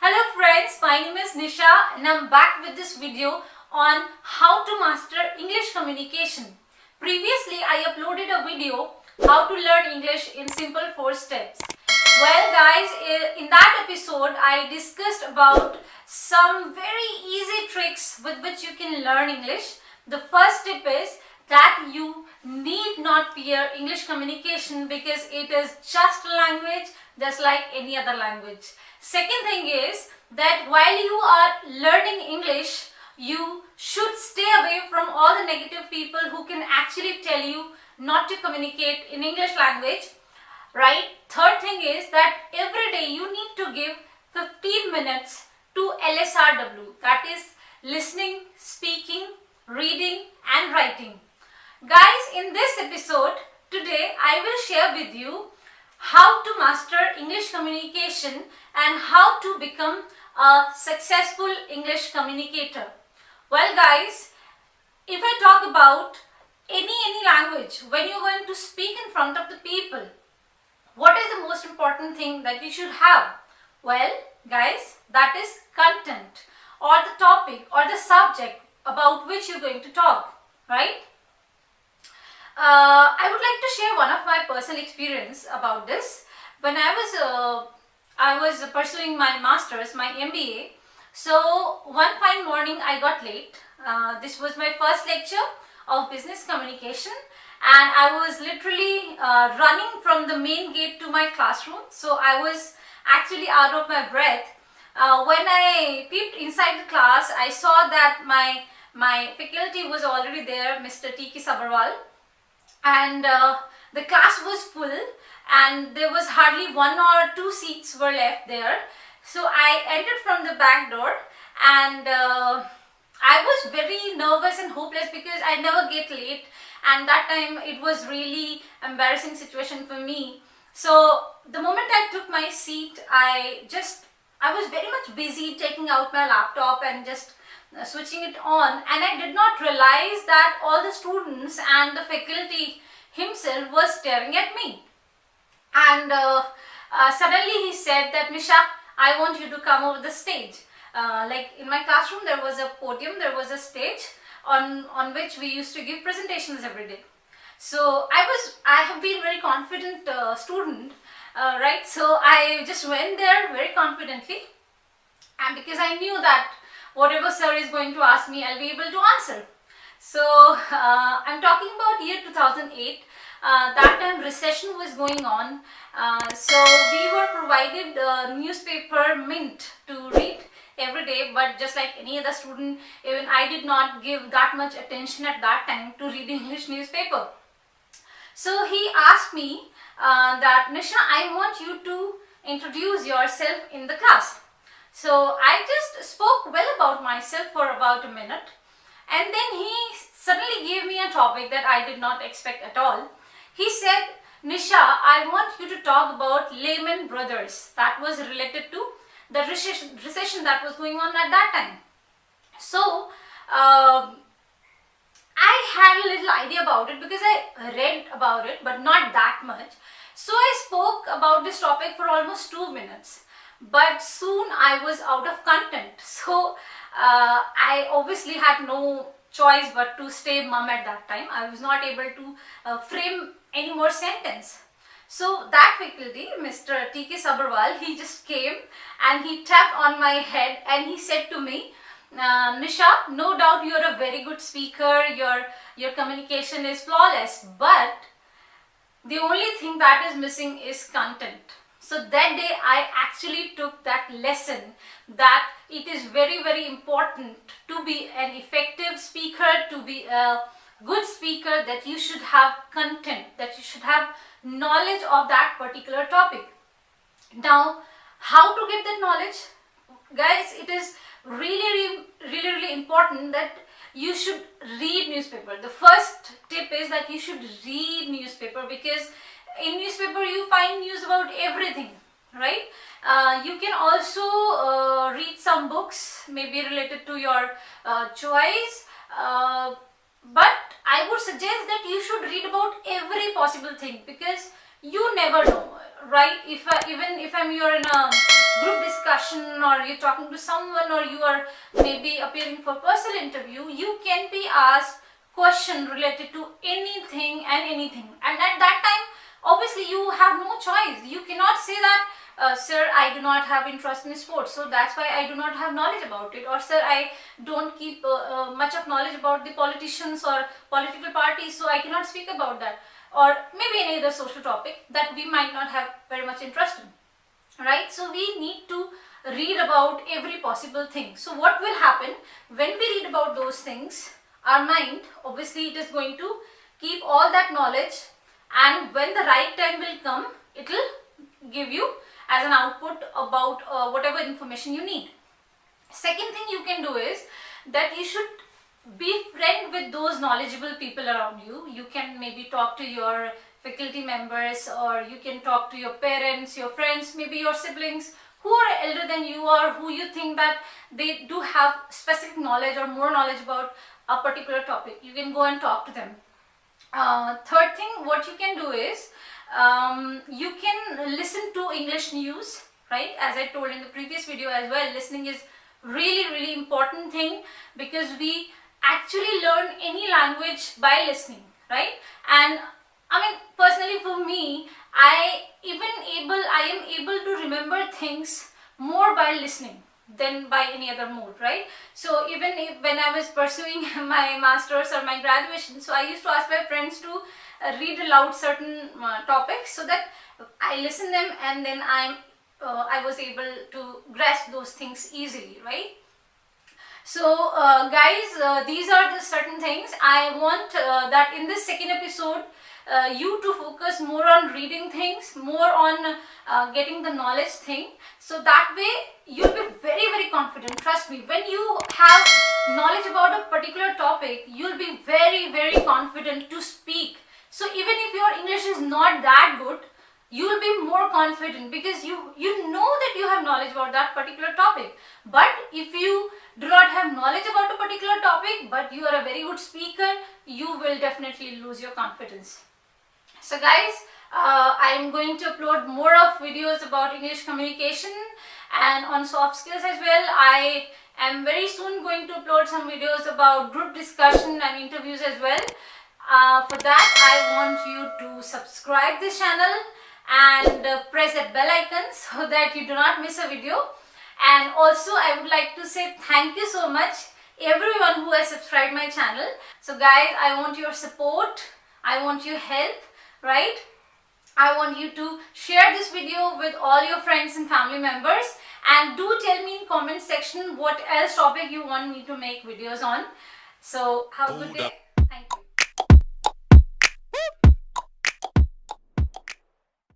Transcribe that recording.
Hello friends, my name is Nisha and I'm back with this video on how to master English communication. Previously, I uploaded a video how to learn English in simple 4 steps. Well guys, in that episode, I discussed about some very easy tricks with which you can learn English. The first tip is that you need not fear English communication because it is just a language just like any other language. Second thing is that while you are learning English, you should stay away from all the negative people who can actually tell you not to communicate in English language, right? Third thing is that every day you need to give 15 minutes to LSRW, that is listening, speaking, reading and writing. Guys, in this episode today I will share with you how to master English communication and how to become a successful English communicator. Well guys, if I talk about any language, when you're going to speak in front of the people, what is the most important thing that you should have? Well guys, that is content or the topic or the subject about which you're going to talk, right? I would like to share one of my personal experience about this. When I was pursuing my master's, my MBA. So one fine morning I got late. This was my first lecture of business communication and I was literally running from the main gate to my classroom. So I was actually out of my breath. When I peeped inside the class, I saw that my faculty was already there, Mr. T.K. Sabharwal. And the class was full and there was hardly 1 or 2 seats were left there. So I entered from the back door and I was very nervous and hopeless because I never get late, and that time it was really embarrassing situation for me. So the moment I took my seat, I was very much busy taking out my laptop and just switching it on, and I did not realize that all the students and the faculty himself was staring at me. And suddenly he said that, Nisha, I want you to come over the stage. Like in my classroom there was a podium, there was a stage on which we used to give presentations every day. So I have been very confident student, right? So I just went there very confidently, and because I knew that whatever sir is going to ask me, I'll be able to answer. So I'm talking about year 2008. That time recession was going on. So we were provided newspaper Mint to read every day, but just like any other student, even I did not give that much attention at that time to read English newspaper. So he asked me that, Nisha, I want you to introduce yourself in the class. So I just spoke well about myself for about a minute, and then he suddenly gave me a topic that I did not expect at all. He said, Nisha, I want you to talk about Lehman Brothers. That was related to the recession that was going on at that time. So I had a little idea about it because I read about it, but not that much. So I spoke about this topic for almost 2 minutes. But soon I was out of content, so I obviously had no choice but to stay mum at that time. I was not able to frame any more sentence. So that faculty, Mr. T.K. Sabharwal, he just came and he tapped on my head and he said to me, Nisha, no doubt you are a very good speaker, your communication is flawless, but the only thing that is missing is content. So that day I actually took that lesson that it is very important to be an effective speaker, to be a good speaker, that you should have content, that you should have knowledge of that particular topic. Now, how to get that knowledge? Guys, it is really important that you should read newspaper. The first tip is that you should read newspaper, because in newspaper you find news about everything, right? You can also read some books maybe related to your choice, but I would suggest that you should read about every possible thing, because you never know, right? Even if you're in a group discussion, or you're talking to someone, or you are maybe appearing for personal interview, you can be asked question related to anything and anything, and at that time obviously you have no choice. You cannot say that sir, I do not have interest in sports, so that's why I do not have knowledge about it, or sir, I don't keep much of knowledge about the politicians or political parties, so I cannot speak about that, or maybe any other social topic that we might not have very much interest in, right? So we need to read about every possible thing. So what will happen when we read about those things? Our mind, obviously, it is going to keep all that knowledge, and when the right time will come, it will give you as an output about whatever information you need. Second thing you can do is that you should be friend with those knowledgeable people around you. You can maybe talk to your faculty members, or you can talk to your parents, your friends, maybe your siblings who are elder than you, or who you think that they do have specific knowledge or more knowledge about a particular topic. You can go and talk to them. Third thing, what you can do is you can listen to English news, right? As I told in the previous video as well, listening is really important thing, because we actually learn any language by listening, right? And I mean, personally for me, I am able to remember things more by listening than by any other mode, right? So even if, when I was pursuing my masters or my graduation, so I used to ask my friends to read aloud certain topics, so that I listen them, and then I was able to grasp those things easily, right? So guys, these are the certain things I want that in this second episode you to focus more on reading things, more on getting the knowledge thing, so that way you'll be very confident. Trust me, when you have knowledge about a particular topic, you'll be very confident to speak. So even if your English is not that good, you will be more confident, because you know that you have knowledge about that particular topic. But if you do not have knowledge about a particular topic, but you are a very good speaker, you will definitely lose your confidence. So guys, I am going to upload more of videos about English communication and on soft skills as well. I am very soon going to upload some videos about group discussion and interviews as well. For that, I want you to subscribe this channel and press that bell icon so that you do not miss a video. And also I would like to say thank you so much everyone who has subscribed my channel. So guys, I want your support, I want your help, right? I want you to share this video with all your friends and family members, and do tell me in comment section what else topic you want me to make videos on. So have a good day.